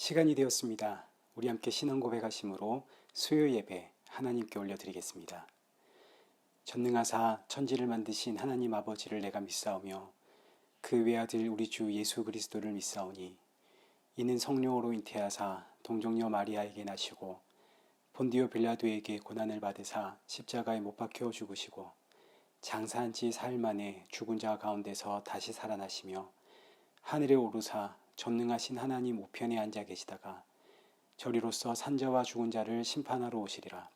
시간이 되었습니다. 우리 함께 신앙 고백하심으로 수요 예배 하나님께 올려드리겠습니다. 전능하사 천지를 만드신 하나님 아버지를 내가 믿사오며 그 외아들 우리 주 예수 그리스도를 믿사오니 이는 성령으로 잉태하사 동정녀 마리아에게 나시고 본디오 빌라도에게 고난을 받으사 십자가에 못 박혀 죽으시고 장사한 지 사흘 만에 죽은 자 가운데서 다시 살아나시며 하늘에 오르사 전능하신 하나님 우편에 앉아 계시다가 저리로서 산자와 죽은 자를 심판하러 오시리라.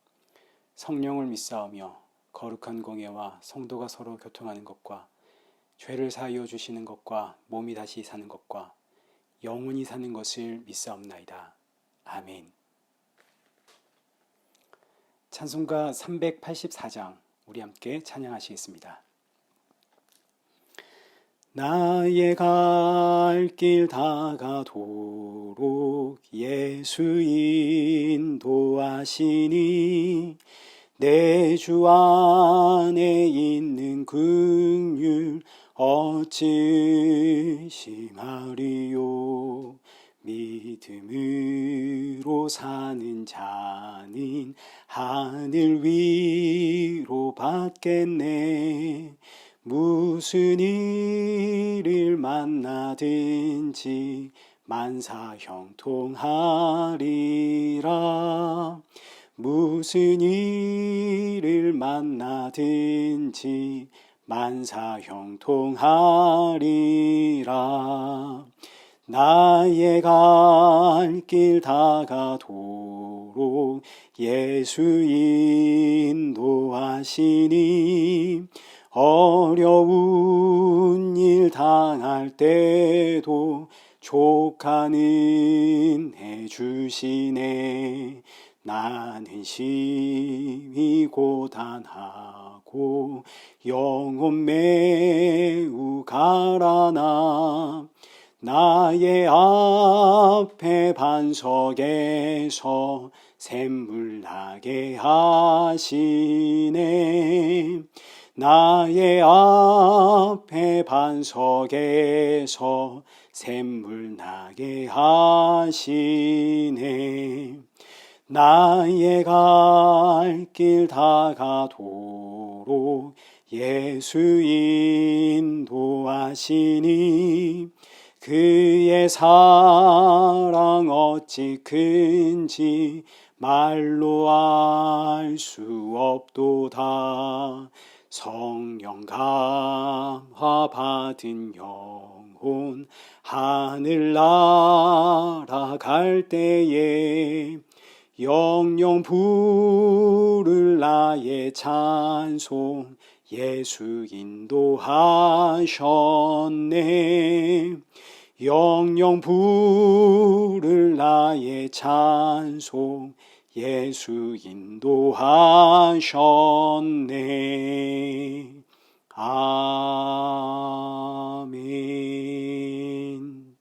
성령을 믿사오며 거룩한 공예와 성도가 서로 교통하는 것과 죄를 사하여 주시는 것과 몸이 다시 사는 것과 영원히 사는 것을 믿사옵나이다. 아멘. 찬송가 384장 우리 함께 찬양하시겠습니다. 나의 갈 길 다가도록 예수 인도하시니 내 주 안에 있는 긍휼 어찌 심하리요. 믿음으로 사는 자는 하늘 위로 받겠네. 무슨 일을 만나든지 만사 형통하리라. 무슨 일을 만나든지 만사 형통하리라. 나의 갈 길 다가도록 예수 인도하시니 어려운 일 당할 때도 족하는 해주시네. 나는 심히 고단하고 영혼 매우 가라나 나의 앞에 반석에서 샘물 나게 하시네. 나의 앞에 반석에서 샘물 나게 하시네. 나의 갈 길 다가도록 예수 인도하시니 그의 사랑 어찌 큰지 말로 알 수 없도다. 성령 감화 받은 영혼 하늘 날아갈 때에 영영 부를 나의 찬송 예수 인도하셨네. 영영 부를 나의 찬송 예수 인도하셨네. 아멘.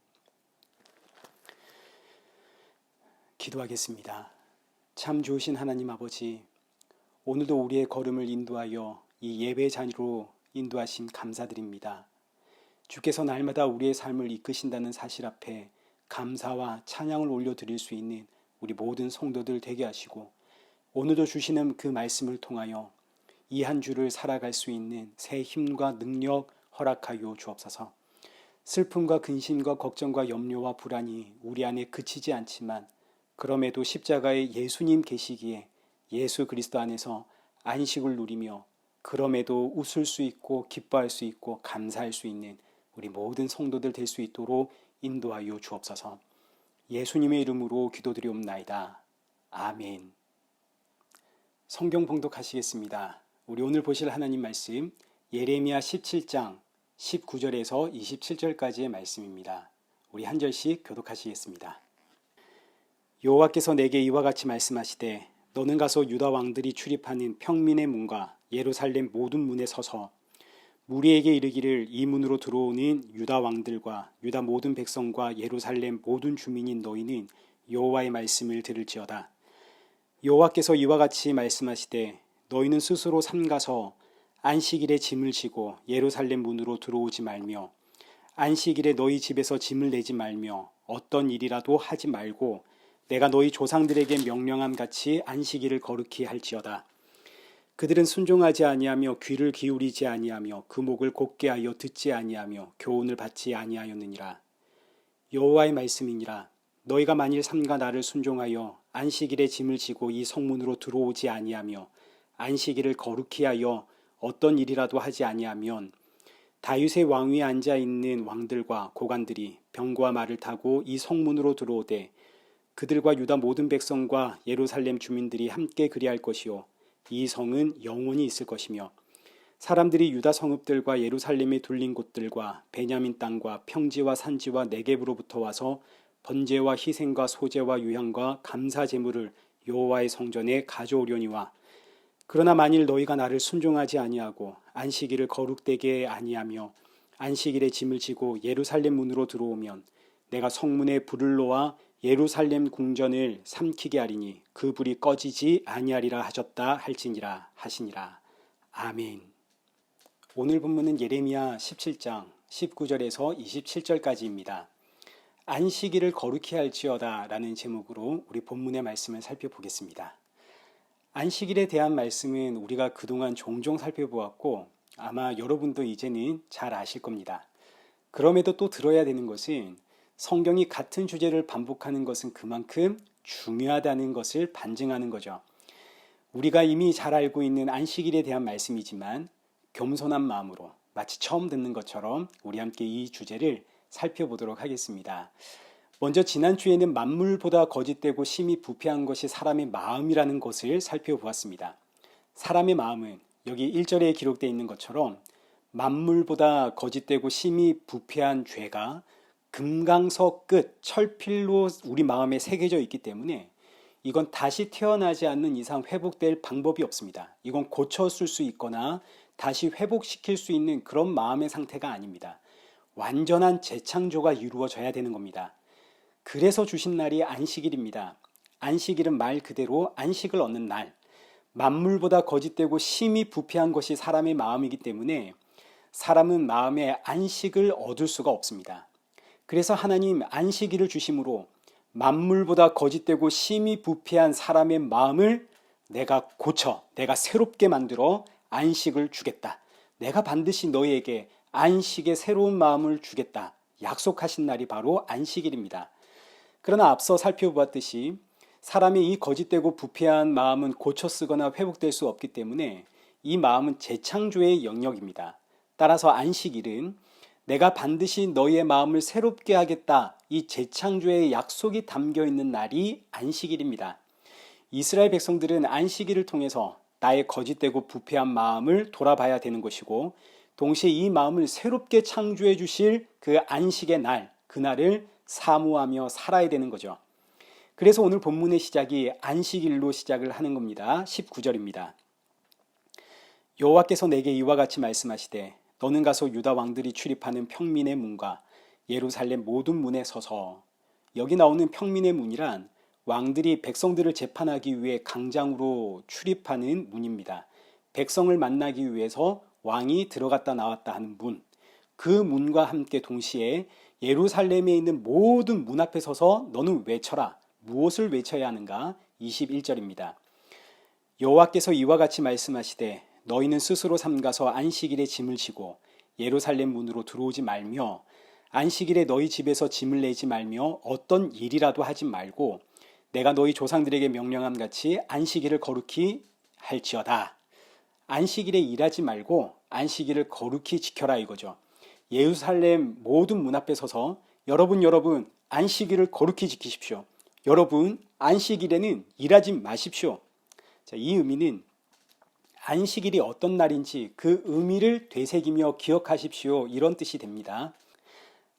기도하겠습니다. 참 좋으신 하나님 아버지, 오늘도 우리의 걸음을 인도하여 이 예배 자리로 인도하신 감사드립니다. 주께서 날마다 우리의 삶을 이끄신다는 사실 앞에 감사와 찬양을 올려드릴 수 있는 우리 모든 성도들 되게 하시고, 오늘도 주시는 그 말씀을 통하여 이 한 주를 살아갈 수 있는 새 힘과 능력 허락하여 주옵소서. 슬픔과 근심과 걱정과 염려와 불안이 우리 안에 그치지 않지만 그럼에도 십자가에 예수님 계시기에 예수 그리스도 안에서 안식을 누리며 그럼에도 웃을 수 있고 기뻐할 수 있고 감사할 수 있는 우리 모든 성도들 될 수 있도록 인도하여 주옵소서. 예수님의 이름으로 기도드리옵나이다. 아멘. 성경 봉독하시겠습니다. 우리 오늘 보실 하나님 말씀 예레미야 17장 19절에서 27절까지의 말씀입니다. 우리 한 절씩 교독하시겠습니다. 여호와께서 내게 이와 같이 말씀하시되 너는 가서 유다 왕들이 출입하는 평민의 문과 예루살렘 모든 문에 서서 무리에게 이르기를 이 문으로 들어오는 유다 왕들과 유다 모든 백성과 예루살렘 모든 주민인 너희는 여호와의 말씀을 들을지어다. 여호와께서 이와 같이 말씀하시되 너희는 스스로 삼가서 안식일에 짐을 지고 예루살렘 문으로 들어오지 말며 안식일에 너희 집에서 짐을 내지 말며 어떤 일이라도 하지 말고 내가 너희 조상들에게 명령함 같이 안식일을 거룩히 할지어다. 그들은 순종하지 아니하며 귀를 기울이지 아니하며 그 목을 곧게 하여 듣지 아니하며 교훈을 받지 아니하였느니라. 여호와의 말씀이니라. 너희가 만일 삼가 나를 순종하여 안식일에 짐을 지고 이 성문으로 들어오지 아니하며 안식일을 거룩히 하여 어떤 일이라도 하지 아니하면 다윗의 왕위에 앉아 있는 왕들과 고관들이 병과 말을 타고 이 성문으로 들어오되 그들과 유다 모든 백성과 예루살렘 주민들이 함께 그리할 것이요 이 성은 영원히 있을 것이며 사람들이 유다 성읍들과 예루살렘에 둘린 곳들과 베냐민 땅과 평지와 산지와 네겝으로부터 와서 번제와 희생과 소제와 유향과 감사 제물을 여호와의 성전에 가져오려니와 그러나 만일 너희가 나를 순종하지 아니하고 안식일을 거룩되게 아니하며 안식일에 짐을 지고 예루살렘 문으로 들어오면 내가 성문에 불을 놓아 예루살렘 궁전을 삼키게 하리니 그 불이 꺼지지 아니하리라 하셨다 할지니라 하시니라. 아멘. 오늘 본문은 예레미야 17장 19절에서 27절까지입니다. 안식일을 거룩히 할지어다 라는 제목으로 우리 본문의 말씀을 살펴보겠습니다. 안식일에 대한 말씀은 우리가 그동안 종종 살펴보았고 아마 여러분도 이제는 잘 아실 겁니다. 그럼에도 또 들어야 되는 것은 성경이 같은 주제를 반복하는 것은 그만큼 중요하다는 것을 반증하는 거죠. 우리가 이미 잘 알고 있는 안식일에 대한 말씀이지만 겸손한 마음으로 마치 처음 듣는 것처럼 우리 함께 이 주제를 살펴보도록 하겠습니다. 먼저 지난주에는 만물보다 거짓되고 심히 부패한 것이 사람의 마음이라는 것을 살펴보았습니다. 사람의 마음은 여기 1절에 기록되어 있는 것처럼 만물보다 거짓되고 심히 부패한 죄가 금강석 끝 철필로 우리 마음에 새겨져 있기 때문에 이건 다시 태어나지 않는 이상 회복될 방법이 없습니다. 이건 고쳐쓸 수 있거나 다시 회복시킬 수 있는 그런 마음의 상태가 아닙니다. 완전한 재창조가 이루어져야 되는 겁니다. 그래서 주신 날이 안식일입니다. 안식일은 말 그대로 안식을 얻는 날. 만물보다 거짓되고 심히 부패한 것이 사람의 마음이기 때문에 사람은 마음에 안식을 얻을 수가 없습니다. 그래서 하나님 안식일을 주심으로 만물보다 거짓되고 심히 부패한 사람의 마음을 내가 고쳐, 내가 새롭게 만들어 안식을 주겠다. 내가 반드시 너희에게 안식의 새로운 마음을 주겠다. 약속하신 날이 바로 안식일입니다. 그러나 앞서 살펴보았듯이 사람의 이 거짓되고 부패한 마음은 고쳐 쓰거나 회복될 수 없기 때문에 이 마음은 재창조의 영역입니다. 따라서 안식일은 내가 반드시 너희의 마음을 새롭게 하겠다. 이 재창조의 약속이 담겨 있는 날이 안식일입니다. 이스라엘 백성들은 안식일을 통해서 나의 거짓되고 부패한 마음을 돌아봐야 되는 것이고 동시에 이 마음을 새롭게 창조해 주실 그 안식의 날, 그날을 사모하며 살아야 되는 거죠. 그래서 오늘 본문의 시작이 안식일로 시작을 하는 겁니다. 19절입니다. 여호와께서 내게 이와 같이 말씀하시되 너는 가서 유다 왕들이 출입하는 평민의 문과 예루살렘 모든 문에 서서. 여기 나오는 평민의 문이란 왕들이 백성들을 재판하기 위해 강장으로 출입하는 문입니다. 백성을 만나기 위해서 왕이 들어갔다 나왔다 하는 문. 그 문과 함께 동시에 예루살렘에 있는 모든 문 앞에 서서 너는 외쳐라. 무엇을 외쳐야 하는가? 21절입니다. 여호와께서 이와 같이 말씀하시되 너희는 스스로 삼가서 안식일에 짐을 지고 예루살렘 문으로 들어오지 말며 안식일에 너희 집에서 짐을 내지 말며 어떤 일이라도 하지 말고 내가 너희 조상들에게 명령함 같이 안식일을 거룩히 할지어다. 안식일에 일하지 말고 안식일을 거룩히 지켜라 이거죠. 예루살렘 모든 문 앞에 서서 여러분 안식일을 거룩히 지키십시오. 여러분 안식일에는 일하지 마십시오. 자, 이 의미는 안식일이 어떤 날인지 그 의미를 되새기며 기억하십시오. 이런 뜻이 됩니다.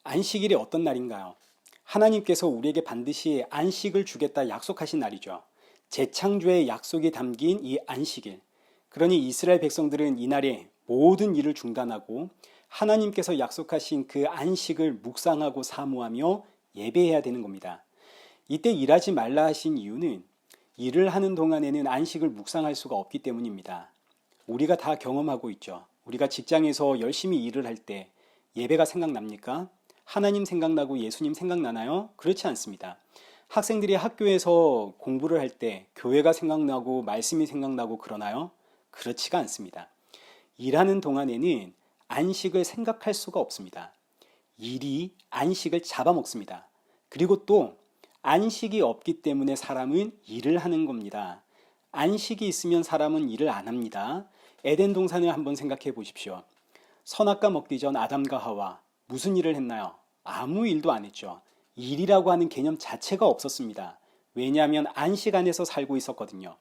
안식일이 어떤 날인가요? 하나님께서 우리에게 반드시 안식을 주겠다 약속하신 날이죠. 재창조의 약속이 담긴 이 안식일. 그러니 이스라엘 백성들은 이날에 모든 일을 중단하고 하나님께서 약속하신 그 안식을 묵상하고 사모하며 예배해야 되는 겁니다. 이때 일하지 말라 하신 이유는 일을 하는 동안에는 안식을 묵상할 수가 없기 때문입니다. 우리가 다 경험하고 있죠. 우리가 직장에서 열심히 일을 할 때 예배가 생각납니까? 하나님 생각나고 예수님 생각나나요? 그렇지 않습니다. 학생들이 학교에서 공부를 할 때 교회가 생각나고 말씀이 생각나고 그러나요? 그렇지가 않습니다. 일하는 동안에는 안식을 생각할 수가 없습니다. 일이 안식을 잡아먹습니다. 그리고 또 안식이 없기 때문에 사람은 일을 하는 겁니다. 안식이 있으면 사람은 일을 안 합니다. 에덴 동산을 한번 생각해 보십시오. 선악과 먹기 전 아담과 하와 무슨 일을 했나요? 아무 일도 안 했죠. 일이라고 하는 개념 자체가 없었습니다. 왜냐하면 안식 안에서 살고 있었거든요.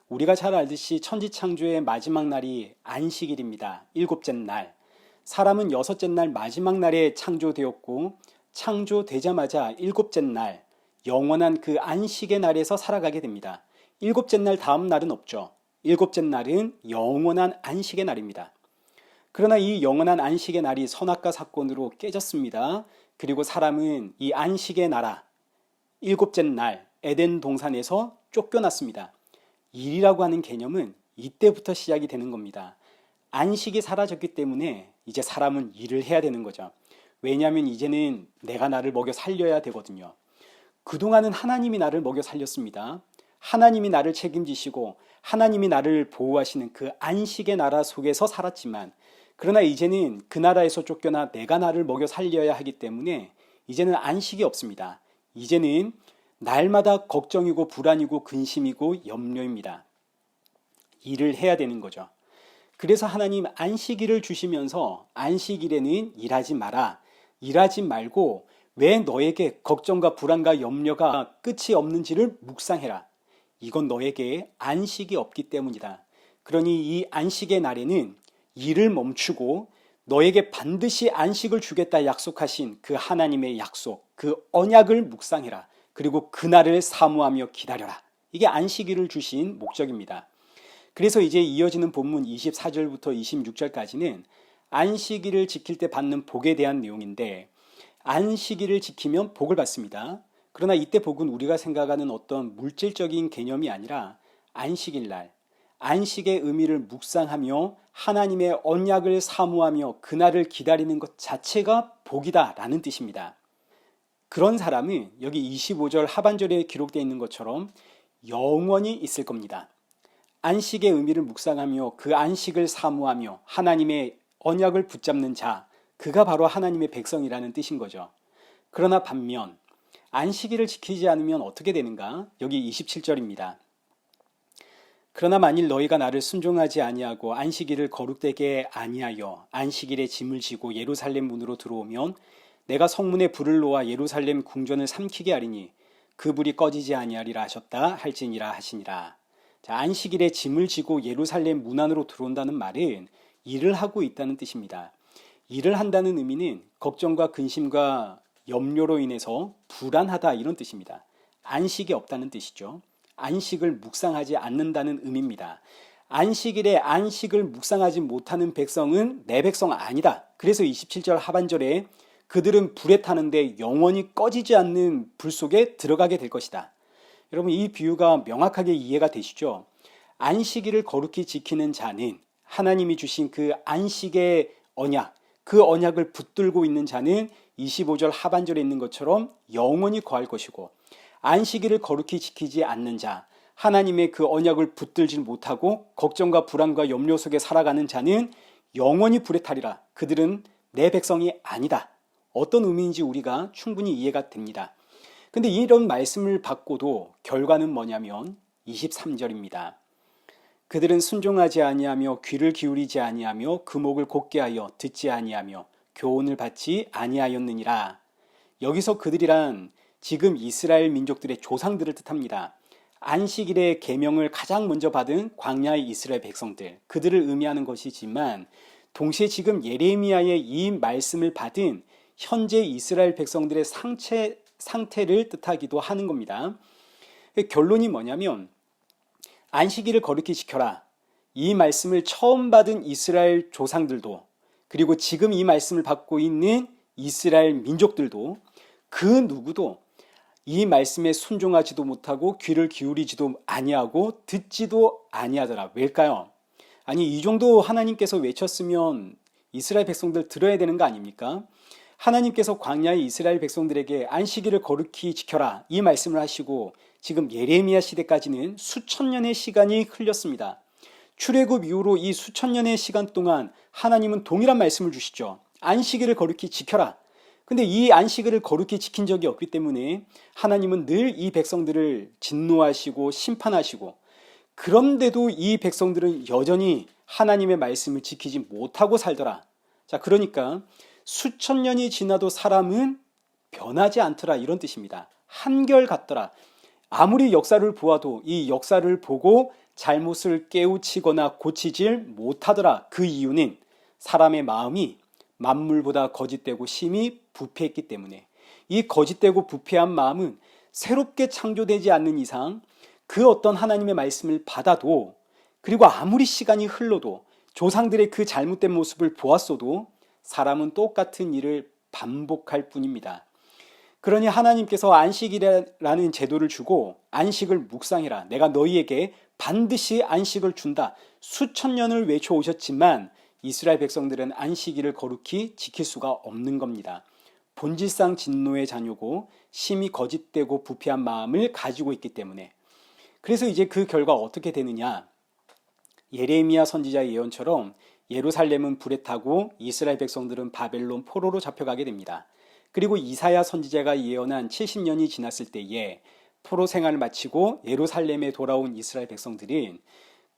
우리가 잘 알듯이 천지창조의 마지막 날이 안식일입니다. 일곱째 날. 사람은 여섯째 날 마지막 날에 창조되었고 창조되자마자 일곱째 날 영원한 그 안식의 날에서 살아가게 됩니다. 일곱째 날 다음 날은 없죠. 일곱째 날은 영원한 안식의 날입니다. 그러나 이 영원한 안식의 날이 선악과 사건으로 깨졌습니다. 그리고 사람은 이 안식의 나라, 일곱째 날 에덴 동산에서 쫓겨났습니다. 일이라고 하는 개념은 이때부터 시작이 되는 겁니다. 안식이 사라졌기 때문에 이제 사람은 일을 해야 되는 거죠. 왜냐하면 이제는 내가 나를 먹여 살려야 되거든요. 그동안은 하나님이 나를 먹여 살렸습니다. 하나님이 나를 책임지시고 하나님이 나를 보호하시는 그 안식의 나라 속에서 살았지만 그러나 이제는 그 나라에서 쫓겨나 내가 나를 먹여 살려야 하기 때문에 이제는 안식이 없습니다. 이제는 날마다 걱정이고 불안이고 근심이고 염려입니다. 일을 해야 되는 거죠. 그래서 하나님 안식일을 주시면서 안식일에는 일하지 마라. 일하지 말고 왜 너에게 걱정과 불안과 염려가 끝이 없는지를 묵상해라. 이건 너에게 안식이 없기 때문이다. 그러니 이 안식의 날에는 일을 멈추고 너에게 반드시 안식을 주겠다 약속하신 그 하나님의 약속, 그 언약을 묵상해라. 그리고 그날을 사모하며 기다려라. 이게 안식일을 주신 목적입니다. 그래서 이제 이어지는 본문 24절부터 26절까지는 안식일을 지킬 때 받는 복에 대한 내용인데 안식일을 지키면 복을 받습니다. 그러나 이때 복은 우리가 생각하는 어떤 물질적인 개념이 아니라 안식일 날, 안식의 의미를 묵상하며 하나님의 언약을 사모하며 그날을 기다리는 것 자체가 복이다라는 뜻입니다. 그런 사람은 여기 25절 하반절에 기록되어 있는 것처럼 영원히 있을 겁니다. 안식의 의미를 묵상하며 그 안식을 사모하며 하나님의 언약을 붙잡는 자, 그가 바로 하나님의 백성이라는 뜻인 거죠. 그러나 반면 안식일을 지키지 않으면 어떻게 되는가? 여기 27절입니다. 그러나 만일 너희가 나를 순종하지 아니하고 안식일을 거룩되게 아니하여 안식일에 짐을 지고 예루살렘 문으로 들어오면 내가 성문에 불을 놓아 예루살렘 궁전을 삼키게 하리니 그 불이 꺼지지 아니하리라 하셨다 할지니라 하시니라. 자, 안식일에 짐을 지고 예루살렘 문 안으로 들어온다는 말은 일을 하고 있다는 뜻입니다. 일을 한다는 의미는 걱정과 근심과 염려로 인해서 불안하다 이런 뜻입니다. 안식이 없다는 뜻이죠. 안식을 묵상하지 않는다는 의미입니다. 안식일에 안식을 묵상하지 못하는 백성은 내 백성 아니다. 그래서 27절 하반절에 그들은 불에 타는데 영원히 꺼지지 않는 불 속에 들어가게 될 것이다. 여러분 이 비유가 명확하게 이해가 되시죠? 안식일을 거룩히 지키는 자는 하나님이 주신 그 안식의 언약, 그 언약을 붙들고 있는 자는 25절 하반절에 있는 것처럼 영원히 거할 것이고 안식일을 거룩히 지키지 않는 자, 하나님의 그 언약을 붙들지 못하고 걱정과 불안과 염려 속에 살아가는 자는 영원히 불에 타리라. 그들은 내 백성이 아니다. 어떤 의미인지 우리가 충분히 이해가 됩니다. 근데 이런 말씀을 받고도 결과는 뭐냐면 23절입니다. 그들은 순종하지 아니하며 귀를 기울이지 아니하며 그 목을 곧게 하여 듣지 아니하며 교훈을 받지 아니하였느니라. 여기서 그들이란 지금 이스라엘 민족들의 조상들을 뜻합니다. 안식일의 계명을 가장 먼저 받은 광야의 이스라엘 백성들, 그들을 의미하는 것이지만 동시에 지금 예레미야의 이 말씀을 받은 현재 이스라엘 백성들의 상태를 뜻하기도 하는 겁니다. 결론이 뭐냐면 안식일을 거룩히 지켜라. 이 말씀을 처음 받은 이스라엘 조상들도 그리고 지금 이 말씀을 받고 있는 이스라엘 민족들도 그 누구도 이 말씀에 순종하지도 못하고 귀를 기울이지도 아니하고 듣지도 아니하더라. 왜일까요? 아니 이 정도 하나님께서 외쳤으면 이스라엘 백성들 들어야 되는 거 아닙니까? 하나님께서 광야의 이스라엘 백성들에게 안식일을 거룩히 지켜라 이 말씀을 하시고 지금 예레미야 시대까지는 수천 년의 시간이 흘렸습니다. 출애굽 이후로 이 수천 년의 시간 동안 하나님은 동일한 말씀을 주시죠. 안식일을 거룩히 지켜라. 근데 이 안식일을 거룩히 지킨 적이 없기 때문에 하나님은 늘 이 백성들을 진노하시고 심판하시고, 그런데도 이 백성들은 여전히 하나님의 말씀을 지키지 못하고 살더라. 자, 그러니까 수천 년이 지나도 사람은 변하지 않더라 이런 뜻입니다. 한결같더라. 아무리 역사를 보아도 이 역사를 보고 잘못을 깨우치거나 고치질 못하더라. 그 이유는 사람의 마음이 만물보다 거짓되고 심히 부패했기 때문에, 이 거짓되고 부패한 마음은 새롭게 창조되지 않는 이상 그 어떤 하나님의 말씀을 받아도, 그리고 아무리 시간이 흘러도 조상들의 그 잘못된 모습을 보았어도 사람은 똑같은 일을 반복할 뿐입니다. 그러니 하나님께서 안식이라는 제도를 주고 안식을 묵상해라. 내가 너희에게 반드시 안식을 준다. 수천 년을 외쳐오셨지만 이스라엘 백성들은 안식일을 거룩히 지킬 수가 없는 겁니다. 본질상 진노의 자녀고 심히 거짓되고 부패한 마음을 가지고 있기 때문에. 그래서 이제 그 결과 어떻게 되느냐? 예레미야 선지자의 예언처럼 예루살렘은 불에 타고 이스라엘 백성들은 바벨론 포로로 잡혀가게 됩니다. 그리고 이사야 선지자가 예언한 70년이 지났을 때에 포로 생활을 마치고 예루살렘에 돌아온 이스라엘 백성들은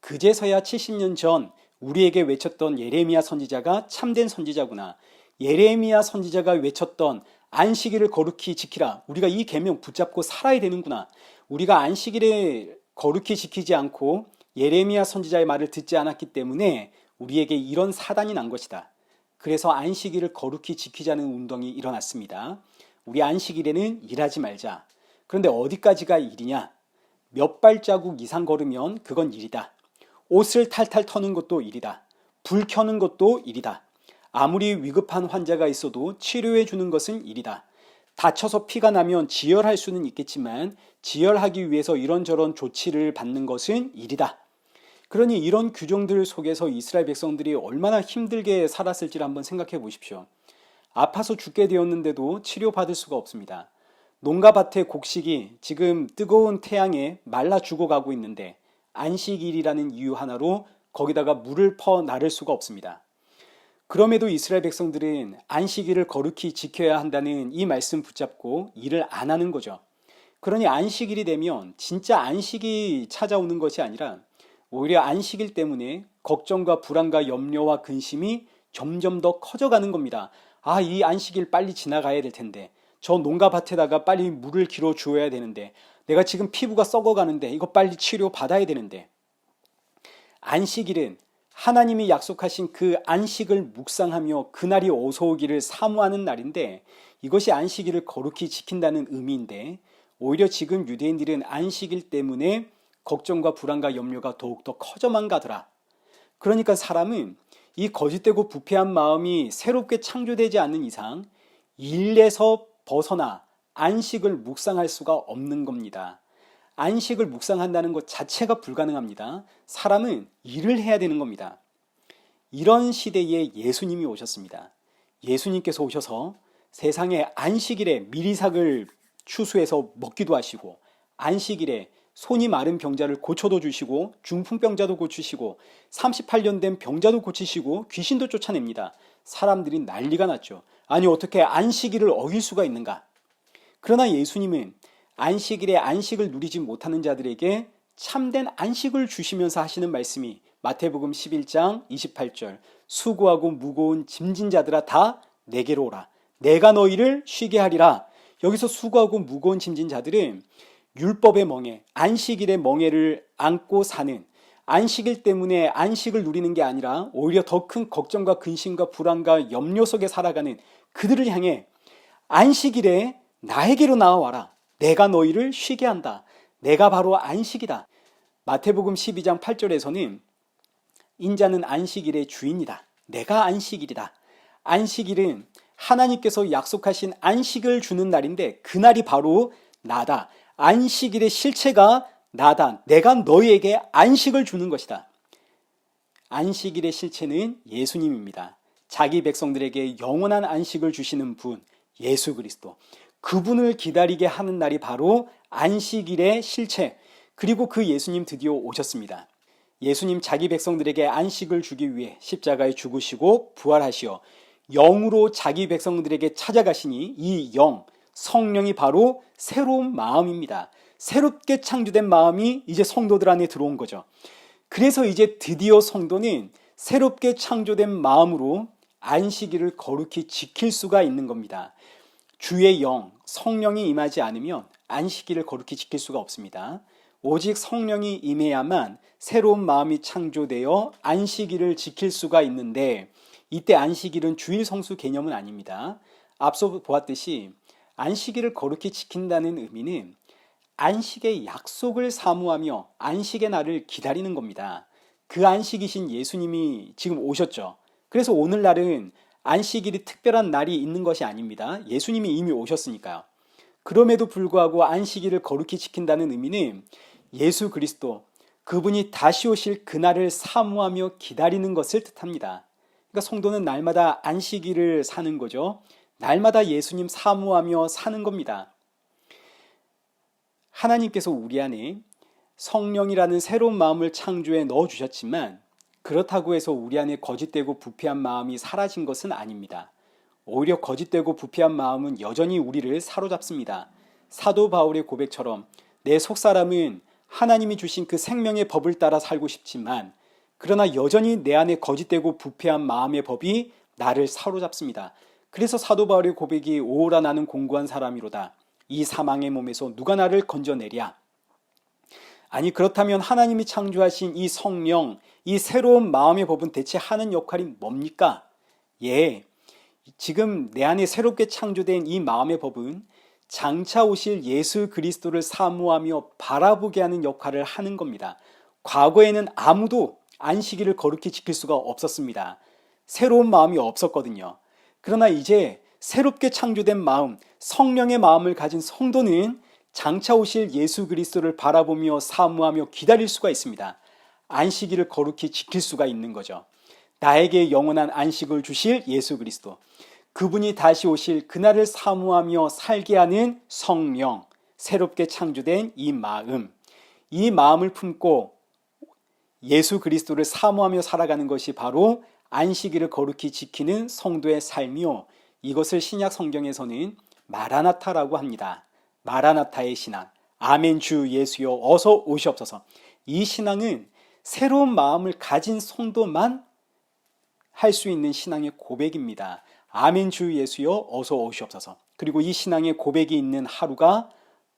그제서야 70년 전 우리에게 외쳤던 예레미야 선지자가 참된 선지자구나. 예레미야 선지자가 외쳤던 안식일을 거룩히 지키라. 우리가 이 계명 붙잡고 살아야 되는구나. 우리가 안식일에 거룩히 지키지 않고 예레미야 선지자의 말을 듣지 않았기 때문에 우리에게 이런 사단이 난 것이다. 그래서 안식일을 거룩히 지키자는 운동이 일어났습니다. 우리 안식일에는 일하지 말자. 그런데 어디까지가 일이냐? 몇 발자국 이상 걸으면 그건 일이다. 옷을 탈탈 터는 것도 일이다. 불 켜는 것도 일이다. 아무리 위급한 환자가 있어도 치료해 주는 것은 일이다. 다쳐서 피가 나면 지혈할 수는 있겠지만 지혈하기 위해서 이런저런 조치를 받는 것은 일이다. 그러니 이런 규정들 속에서 이스라엘 백성들이 얼마나 힘들게 살았을지를 한번 생각해 보십시오. 아파서 죽게 되었는데도 치료받을 수가 없습니다. 농가 밭의 곡식이 지금 뜨거운 태양에 말라 죽어가고 있는데 안식일이라는 이유 하나로 거기다가 물을 퍼 나를 수가 없습니다. 그럼에도 이스라엘 백성들은 안식일을 거룩히 지켜야 한다는 이 말씀 붙잡고 일을 안 하는 거죠. 그러니 안식일이 되면 진짜 안식이 찾아오는 것이 아니라 오히려 안식일 때문에 걱정과 불안과 염려와 근심이 점점 더 커져가는 겁니다. 아, 이 안식일 빨리 지나가야 될 텐데, 저 농가밭에다가 빨리 물을 길어 주어야 되는데, 내가 지금 피부가 썩어가는데 이거 빨리 치료 받아야 되는데. 안식일은 하나님이 약속하신 그 안식을 묵상하며 그날이 어서 오기를 사모하는 날인데, 이것이 안식일을 거룩히 지킨다는 의미인데, 오히려 지금 유대인들은 안식일 때문에 걱정과 불안과 염려가 더욱더 커져만 가더라. 그러니까 사람은 이 거짓되고 부패한 마음이 새롭게 창조되지 않는 이상 일에서 벗어나 안식을 묵상할 수가 없는 겁니다. 안식을 묵상한다는 것 자체가 불가능합니다. 사람은 일을 해야 되는 겁니다. 이런 시대에 예수님이 오셨습니다. 예수님께서 오셔서 세상에 안식일에 미리삭을 추수해서 먹기도 하시고, 안식일에 손이 마른 병자를 고쳐도 주시고, 중풍병자도 고치시고, 38년 된 병자도 고치시고, 귀신도 쫓아냅니다. 사람들이 난리가 났죠. 아니, 어떻게 안식일을 어길 수가 있는가? 그러나 예수님은 안식일에 안식을 누리지 못하는 자들에게 참된 안식을 주시면서 하시는 말씀이 마태복음 11장 28절, 수고하고 무거운 짐진 자들아 다 내게로 오라. 내가 너희를 쉬게 하리라. 여기서 수고하고 무거운 짐진 자들은 율법의 멍에, 안식일의 멍에를 안고 사는, 안식일 때문에 안식을 누리는 게 아니라 오히려 더 큰 걱정과 근심과 불안과 염려 속에 살아가는 그들을 향해 안식일에 나에게로 나와라. 내가 너희를 쉬게 한다. 내가 바로 안식이다. 마태복음 12장 8절에서는 인자는 안식일의 주인이다. 내가 안식일이다. 안식일은 하나님께서 약속하신 안식을 주는 날인데 그날이 바로 나다. 안식일의 실체가 나다. 내가 너희에게 안식을 주는 것이다. 안식일의 실체는 예수님입니다. 자기 백성들에게 영원한 안식을 주시는 분, 예수 그리스도. 그분을 기다리게 하는 날이 바로 안식일의 실체, 그리고 그 예수님 드디어 오셨습니다. 예수님 자기 백성들에게 안식을 주기 위해 십자가에 죽으시고 부활하시어 영으로 자기 백성들에게 찾아가시니 이 영, 성령이 바로 새로운 마음입니다. 새롭게 창조된 마음이 이제 성도들 안에 들어온 거죠. 그래서 이제 드디어 성도는 새롭게 창조된 마음으로 안식일을 거룩히 지킬 수가 있는 겁니다. 주의 영, 성령이 임하지 않으면 안식일을 거룩히 지킬 수가 없습니다. 오직 성령이 임해야만 새로운 마음이 창조되어 안식일을 지킬 수가 있는데, 이때 안식일은 주일 성수 개념은 아닙니다. 앞서 보았듯이 안식일을 거룩히 지킨다는 의미는 안식의 약속을 사모하며 안식의 날을 기다리는 겁니다. 그 안식이신 예수님이 지금 오셨죠. 그래서 오늘날은 안식일이 특별한 날이 있는 것이 아닙니다. 예수님이 이미 오셨으니까요. 그럼에도 불구하고 안식일을 거룩히 지킨다는 의미는 예수 그리스도, 그분이 다시 오실 그날을 사모하며 기다리는 것을 뜻합니다. 그러니까 성도는 날마다 안식일을 사는 거죠. 날마다 예수님 사모하며 사는 겁니다. 하나님께서 우리 안에 성령이라는 새로운 마음을 창조해 넣어주셨지만, 그렇다고 해서 우리 안에 거짓되고 부패한 마음이 사라진 것은 아닙니다. 오히려 거짓되고 부패한 마음은 여전히 우리를 사로잡습니다. 사도 바울의 고백처럼 내 속사람은 하나님이 주신 그 생명의 법을 따라 살고 싶지만, 그러나 여전히 내 안에 거짓되고 부패한 마음의 법이 나를 사로잡습니다. 그래서 사도 바울의 고백이 오호라 나는 공고한 사람이로다. 이 사망의 몸에서 누가 나를 건져내랴. 아니 그렇다면 하나님이 창조하신 이 성령, 이 새로운 마음의 법은 대체 하는 역할이 뭡니까? 예, 지금 내 안에 새롭게 창조된 이 마음의 법은 장차 오실 예수 그리스도를 사모하며 바라보게 하는 역할을 하는 겁니다. 과거에는 아무도 안식일을 거룩히 지킬 수가 없었습니다. 새로운 마음이 없었거든요. 그러나 이제 새롭게 창조된 마음, 성령의 마음을 가진 성도는 장차 오실 예수 그리스도를 바라보며 사모하며 기다릴 수가 있습니다. 안식일을 거룩히 지킬 수가 있는 거죠. 나에게 영원한 안식을 주실 예수 그리스도, 그분이 다시 오실 그날을 사모하며 살게 하는 성령, 새롭게 창조된 이 마음을 품고 예수 그리스도를 사모하며 살아가는 것이 바로 안식일을 거룩히 지키는 성도의 삶이요, 이것을 신약 성경에서는 마라나타라고 합니다. 마라나타의 신앙, 아멘 주 예수여 어서 오시옵소서. 이 신앙은 새로운 마음을 가진 성도만 할 수 있는 신앙의 고백입니다. 아멘 주 예수여 어서 오시옵소서. 그리고 이 신앙의 고백이 있는 하루가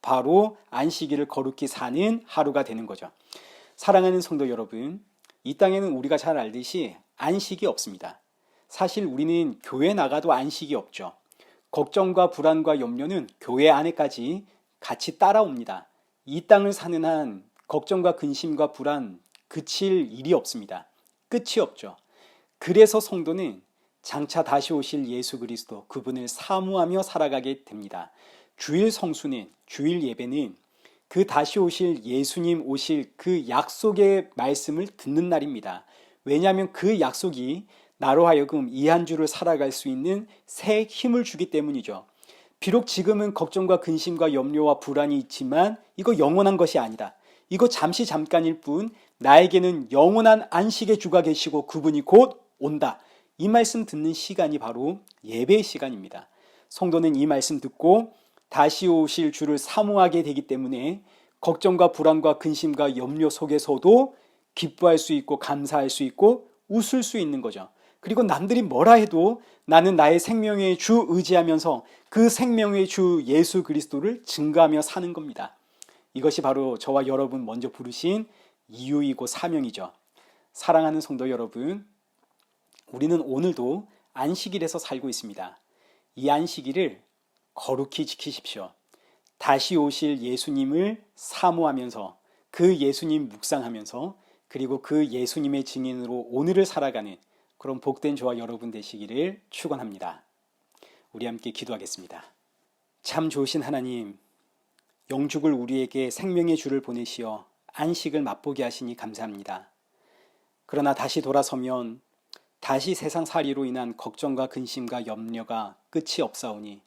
바로 안식일을 거룩히 사는 하루가 되는 거죠. 사랑하는 성도 여러분, 이 땅에는 우리가 잘 알듯이 안식이 없습니다. 사실 우리는 교회 나가도 안식이 없죠. 걱정과 불안과 염려는 교회 안에까지 같이 따라옵니다. 이 땅을 사는 한 걱정과 근심과 불안 그칠 일이 없습니다. 끝이 없죠. 그래서 성도는 장차 다시 오실 예수 그리스도, 그분을 사모하며 살아가게 됩니다. 주일 성수는, 주일 예배는 그 다시 오실 예수님 오실 그 약속의 말씀을 듣는 날입니다. 왜냐하면 그 약속이 나로 하여금 이 한 주를 살아갈 수 있는 새 힘을 주기 때문이죠. 비록 지금은 걱정과 근심과 염려와 불안이 있지만 이거 영원한 것이 아니다. 이거 잠시 잠깐일 뿐, 나에게는 영원한 안식의 주가 계시고 그분이 곧 온다. 이 말씀 듣는 시간이 바로 예배의 시간입니다. 성도는 이 말씀 듣고 다시 오실 주를 사모하게 되기 때문에 걱정과 불안과 근심과 염려 속에서도 기뻐할 수 있고 감사할 수 있고 웃을 수 있는 거죠. 그리고 남들이 뭐라 해도 나는 나의 생명의 주 의지하면서 그 생명의 주 예수 그리스도를 증거하며 사는 겁니다. 이것이 바로 저와 여러분 먼저 부르신 이유이고 사명이죠. 사랑하는 성도 여러분, 우리는 오늘도 안식일에서 살고 있습니다. 이 안식일을 거룩히 지키십시오. 다시 오실 예수님을 사모하면서 그 예수님 묵상하면서 그리고 그 예수님의 증인으로 오늘을 살아가는 그런 복된 저와 여러분 되시기를 축원합니다. 우리 함께 기도하겠습니다. 참 좋으신 하나님, 영죽을 우리에게 생명의 주를 보내시어 안식을 맛보게 하시니 감사합니다. 그러나 다시 돌아서면 다시 세상살이로 인한 걱정과 근심과 염려가 끝이 없사오니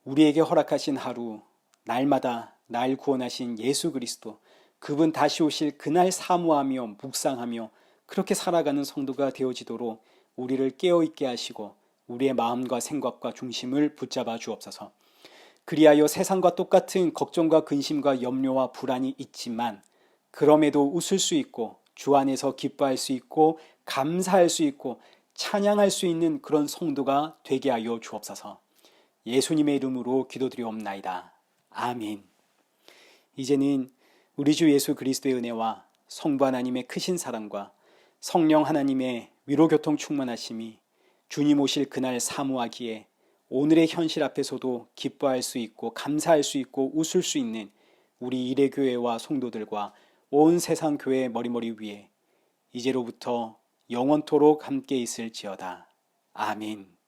우리에게 허락하신 하루, 날마다 날 구원하신 예수 그리스도, 그분 다시 오실 그날 사모하며 묵상하며 그렇게 살아가는 성도가 되어지도록 우리를 깨어있게 하시고 우리의 마음과 생각과 중심을 붙잡아 주옵소서. 그리하여 세상과 똑같은 걱정과 근심과 염려와 불안이 있지만 그럼에도 웃을 수 있고 주 안에서 기뻐할 수 있고 감사할 수 있고 찬양할 수 있는 그런 성도가 되게 하여 주옵소서. 예수님의 이름으로 기도드리옵나이다. 아멘. 이제는 우리 주 예수 그리스도의 은혜와 성부 하나님의 크신 사랑과 성령 하나님의 위로교통 충만하심이 주님 오실 그날 사모하기에 오늘의 현실 앞에서도 기뻐할 수 있고 감사할 수 있고 웃을 수 있는 우리 일회교회와 성도들과 온 세상 교회의 머리머리 위에 이제로부터 영원토록 함께 있을지어다. 아멘.